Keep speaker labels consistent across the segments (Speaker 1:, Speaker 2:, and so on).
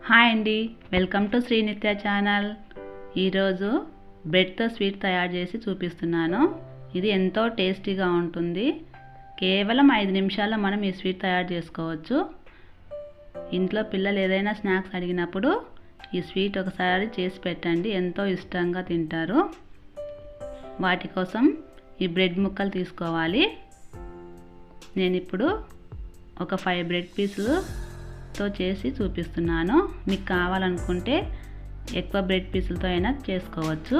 Speaker 1: Hi అండి, welcome to Shri నిత్య channel. ఈరోజు బ్రెడ్తో స్వీట్ తయారు చేసి చూపిస్తున్నాను. ఇది ఎంతో టేస్టీగా ఉంటుంది. కేవలం 5 నిమిషాల్లో మనం ఈ స్వీట్ తయారు చేసుకోవచ్చు. ఇంట్లో పిల్లలు ఏదైనా స్నాక్స్ అడిగినప్పుడు ఈ స్వీట్ ఒకసారి చేసి పెట్టండి, ఎంతో ఇష్టంగా తింటారు. వాటి కోసం ఈ బ్రెడ్ ముక్కలు తీసుకోవాలి. నేను ఇప్పుడు ఒక 5 బ్రెడ్ పీసులతో చేసి చూపిస్తున్నాను. మీకు కావాలనుకుంటే ఎక్కువ బ్రెడ్ పీసులతో అయినా చేసుకోవచ్చు.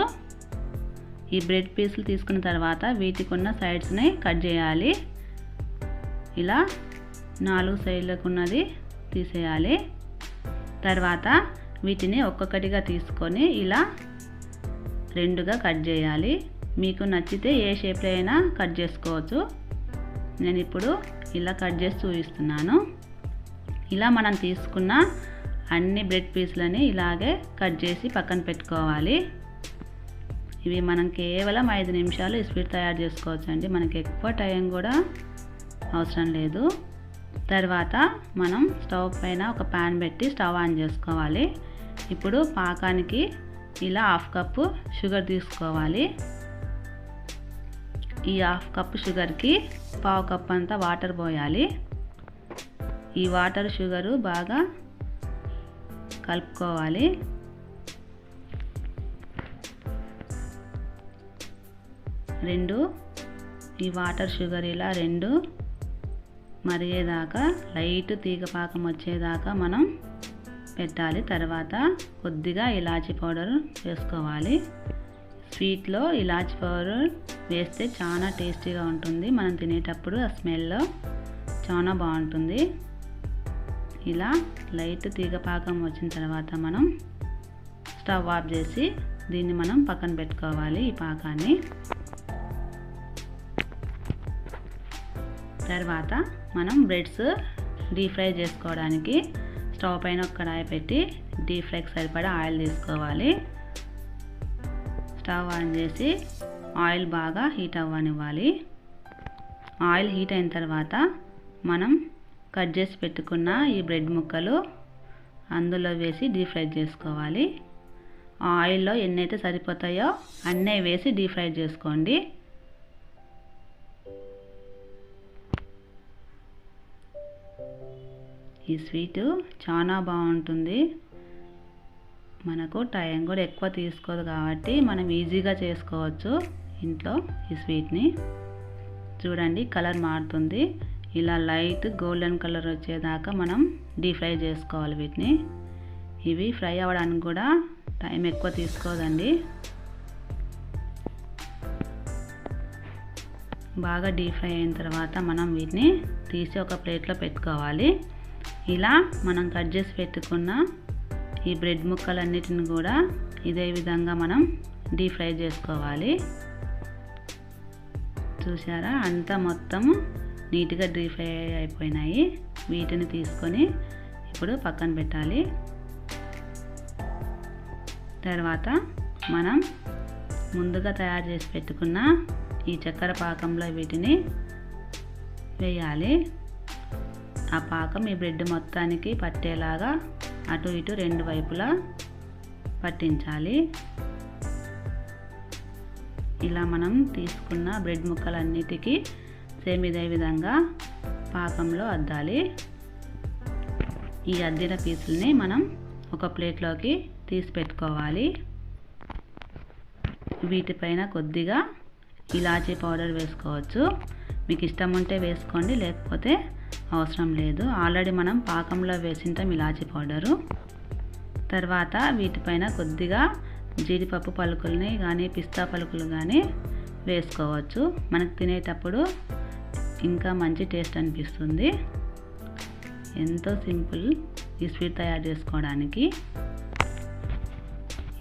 Speaker 1: ఈ బ్రెడ్ పీసులు తీసుకున్న తర్వాత వీటికి ఉన్న సైడ్స్ని కట్ చేయాలి. ఇలా 4 సైడ్లకు ఉన్నది తీసేయాలి. తర్వాత వీటిని ఒక్కొక్కటిగా తీసుకొని ఇలా 2గా కట్ చేయాలి. మీకు నచ్చితే ఏ షేప్లో అయినా కట్ చేసుకోవచ్చు. నేను ఇప్పుడు ఇలా కట్ చేసి చూపిస్తున్నాను. ఇలా మనం తీసుకున్న అన్ని బ్రెడ్ పీసులని ఇలాగే కట్ చేసి పక్కన పెట్టుకోవాలి. ఇవి మనం కేవలం 5 నిమిషాలు ఈ స్వీట్ తయారు చేసుకోవచ్చు అండి. మనకి ఎక్కువ టైం కూడా అవసరం లేదు. తర్వాత మనం స్టవ్ పైన ఒక ప్యాన్ పెట్టి స్టవ్ ఆన్ చేసుకోవాలి. ఇప్పుడు పాకానికి ఇలా 1/2 కప్పు షుగర్ తీసుకోవాలి. ఈ 1/2 కప్పు షుగర్కి 1/2 కప్పు అంతా వాటర్ పోయాలి. ఈ వాటర్ షుగరు బాగా కలుపుకోవాలి. ఈ వాటర్ షుగర్ ఇలా 2 మరిగేదాకా లైట్ తీగ పాకం వచ్చేదాకా మనం పెట్టాలి. తర్వాత కొద్దిగా ఇలాచీ పౌడర్ వేసుకోవాలి. స్వీట్లో ఇలాచీ పౌడర్ వేస్తే చాలా టేస్టీగా ఉంటుంది. మనం తినేటప్పుడు ఆ స్మెల్ చాలా బాగుంటుంది. ఇలా లైట్ తీగ పాకం వచ్చిన తర్వాత మనం స్టవ్ ఆఫ్ చేసి దీన్ని మనం పక్కన పెట్టుకోవాలి. ఈ పాకాన్ని తర్వాత మనం బ్రెడ్స్ డీప్ ఫ్రై చేసుకోవడానికి స్టవ్ పైన ఒక కడాయి పెట్టి డీప్ ఫ్రైకి సరిపడా ఆయిల్ తీసుకోవాలి. స్టవ్ ఆన్ చేసి ఆయిల్ బాగా హీట్ అవ్వనివ్వాలి. ఆయిల్ హీట్ అయిన తర్వాత మనం కట్ చేసి పెట్టుకున్న ఈ బ్రెడ్ ముక్కలు అందులో వేసి డీప్ ఫ్రై చేసుకోవాలి. ఆయిల్లో ఎన్నైతే సరిపోతాయో అన్నీ వేసి డీప్ ఫ్రై చేసుకోండి. ఈ స్వీటు చాలా బాగుంటుంది. మనకు టైం కూడా ఎక్కువ తీసుకోదు కాబట్టి మనం ఈజీగా చేసుకోవచ్చు ఇంట్లో ఈ స్వీట్ని. చూడండి, కలర్ మారుతుంది. ఇలా లైట్ గోల్డెన్ కలర్ వచ్చేదాకా మనం డీప్ ఫ్రై చేసుకోవాలి వీటిని. ఇవి ఫ్రై అవ్వడానికి కూడా టైం ఎక్కువ తీసుకోదండి. బాగా డీప్ ఫ్రై అయిన తర్వాత మనం వీటిని తీసి ఒక ప్లేట్లో పెట్టుకోవాలి. ఇలా మనం కట్ చేసి పెట్టుకున్న ఈ బ్రెడ్ ముక్కలన్నిటిని కూడా ఇదే విధంగా మనం డీప్ ఫ్రై చేసుకోవాలి. చూసారా, అంతా మొత్తం నీట్గా డీప్ ఫ్రై అయిపోయినాయి. వీటిని తీసుకొని ఇప్పుడు పక్కన పెట్టాలి. తర్వాత మనం ముందుగా తయారు చేసి పెట్టుకున్న ఈ చక్కెర పాకంలో వీటిని వేయాలి. ఆ పాకం ఈ బ్రెడ్ మొత్తానికి పట్టేలాగా అటు ఇటు 2 వైపులా పట్టించాలి. ఇలా మనం తీసుకున్న బ్రెడ్ ముక్కలన్నిటికీ సేమ్ ఇదే విధంగా పాకంలో అద్దాలి. ఈ అద్దిన పీసుల్ని మనం ఒక ప్లేట్లోకి తీసి పెట్టుకోవాలి. వీటిపైన కొద్దిగా ఇలాచీ పౌడర్ వేసుకోవచ్చు. మీకు ఇష్టం ఉంటే వేసుకోండి, లేకపోతే అవసరం లేదు. ఆల్రెడీ మనం పాకంలో వేసింటాం ఇలాచీ పౌడరు. తర్వాత వీటిపైన కొద్దిగా జీడిపప్పు పలుకుల్ని కానీ పిస్తా పలుకులు కానీ వేసుకోవచ్చు. మనకు తినేటప్పుడు ఇంకా మంచి టేస్ట్ అనిపిస్తుంది. ఎంతో సింపుల్ ఈ స్వీట్ తయారు చేసుకోవడానికి.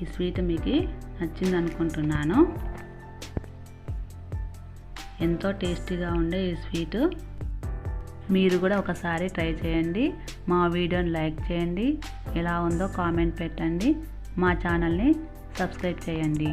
Speaker 1: ఈ స్వీట్ మీకు నచ్చింది అనుకుంటున్నాను. ఎంతో టేస్టీగా ఉండే ఈ స్వీటు మీరు కూడా ఒకసారి ట్రై చేయండి. మా వీడియోని లైక్ చేయండి, ఎలా ఉందో కామెంట్ పెట్టండి, మా ఛానల్ని సబ్స్క్రైబ్ చేయండి.